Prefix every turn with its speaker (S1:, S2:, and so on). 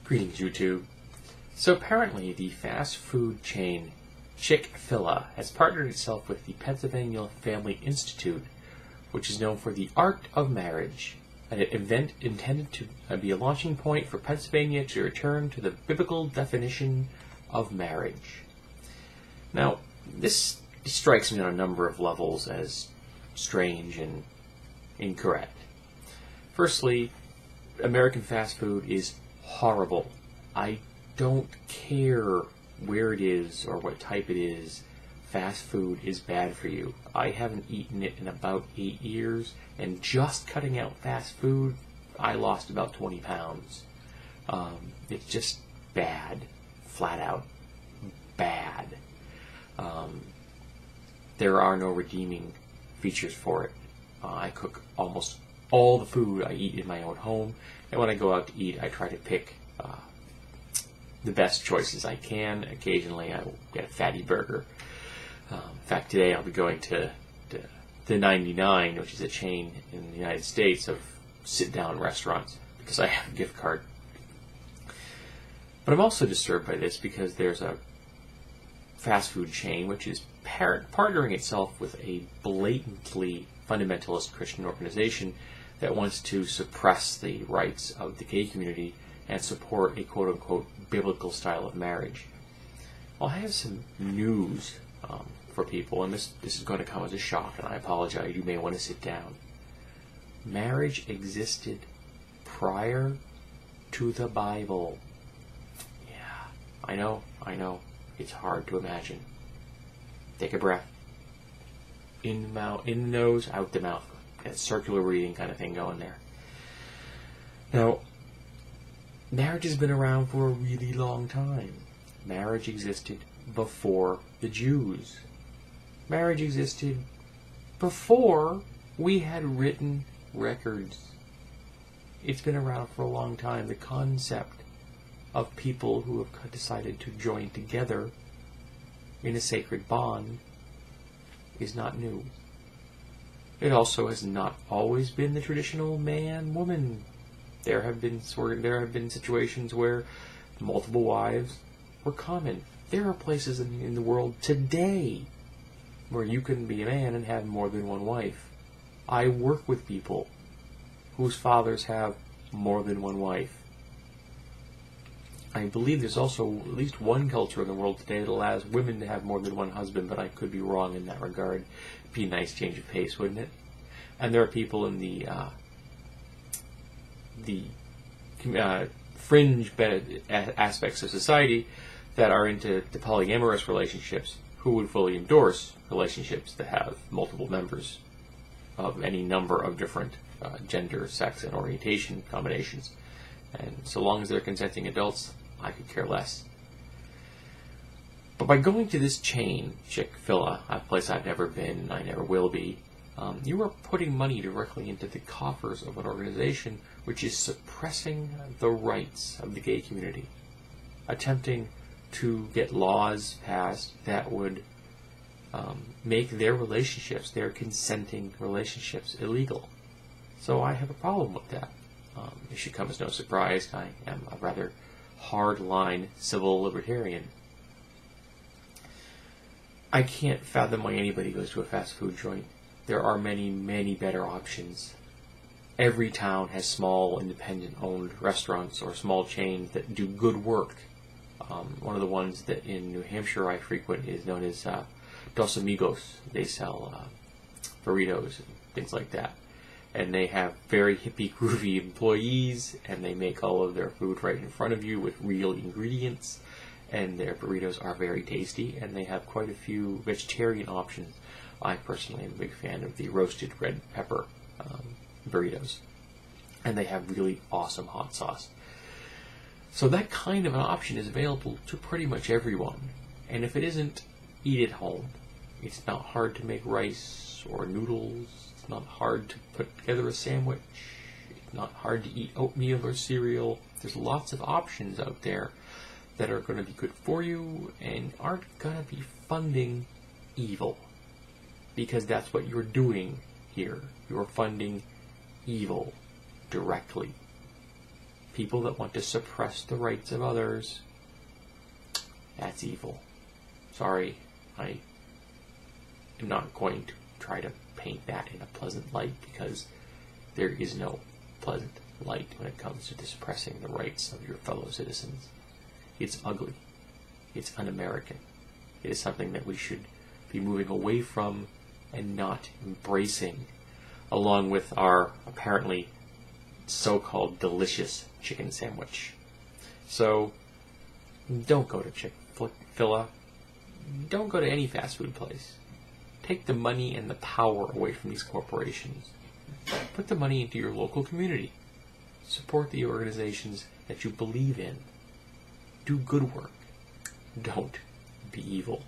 S1: Greetings, YouTube. So apparently the fast food chain Chick-Fil-A has partnered itself with the Pennsylvania Family Institute, which is known for the art of marriage, an event intended to be a launching point for Pennsylvania to return to the biblical definition of marriage. Now, this strikes me on a number of levels as strange and incorrect. Firstly, American fast food is horrible. I don't care where it is or what type it is. Fast food is bad for you. I haven't eaten it in about 8 years, and just cutting out fast food, I lost about 20 pounds. It's just bad. Flat out bad. There are no redeeming features for it. I cook almost all the food I eat in my own home, and when I go out to eat, I try to pick the best choices I can. Occasionally, I will get a fatty burger. In fact, today I'll be going to the 99, which is a chain in the United States of sit-down restaurants, because I have a gift card. But I'm also disturbed by this because there's a fast food chain which is partnering itself with a blatantly fundamentalist Christian organization that wants to suppress the rights of the gay community and support a quote-unquote biblical style of marriage. Well, I have some news for people, and this is going to come as a shock, and I apologize. You may want to sit down. Marriage existed prior to the Bible. Yeah, I know. It's hard to imagine. Take a breath. In the mouth, in the nose, out the mouth. That circular breathing kind of thing going there. Now, marriage has been around for a really long time. Marriage existed before the Jews. Marriage existed before we had written records. It's been around for a long time. The concept of people who have decided to join together in a sacred bond is not new. It also has not always been the traditional man-woman. There have been situations where multiple wives were common. There are places in the world today where you can be a man and have more than one wife. I work with people whose fathers have more than one wife. I believe there's also at least one culture in the world today that allows women to have more than one husband, but I could be wrong in that regard. It'd be a nice change of pace, wouldn't it? And there are people in the fringe aspects of society that are into the polyamorous relationships who would fully endorse relationships that have multiple members of any number of different gender, sex, and orientation combinations. And so long as they're consenting adults, I could care less. But by going to this chain, Chick-Fil-A, a place I've never been and I never will be, you are putting money directly into the coffers of an organization which is suppressing the rights of the gay community, attempting to get laws passed that would make their relationships, their consenting relationships, illegal. So I have a problem with that. It should come as no surprise. I am a rather hard-line civil libertarian. I can't fathom why anybody goes to a fast food joint. There are many, many better options. Every town has small, independent-owned restaurants or small chains that do good work. One of the ones that in New Hampshire I frequent is known as Dos Amigos. They sell burritos and things like that. And they have very hippie, groovy employees, and they make all of their food right in front of you with real ingredients. And their burritos are very tasty, and they have quite a few vegetarian options. I personally am a big fan of the roasted red pepper burritos. And they have really awesome hot sauce. So that kind of an option is available to pretty much everyone. And if it isn't, eat at home. It's not hard to make rice or noodles. It's not hard to put together a sandwich. It's not hard to eat oatmeal or cereal. There's lots of options out there that are going to be good for you and aren't going to be funding evil. Because that's what you're doing here. You're funding evil directly. people that want to suppress the rights of others, that's evil. Sorry, I am not going to try to paint that in a pleasant light, because there is no pleasant light when it comes to suppressing the rights of your fellow citizens. It's ugly. It's un-American. It is something that we should be moving away from and not embracing, along with our apparently so-called delicious chicken sandwich. So, don't go to Chick-Fil-A. Don't go to any fast food place. Take the money and the power away from these corporations. Put the money into your local community. Support the organizations that you believe in. Do good work. Don't be evil.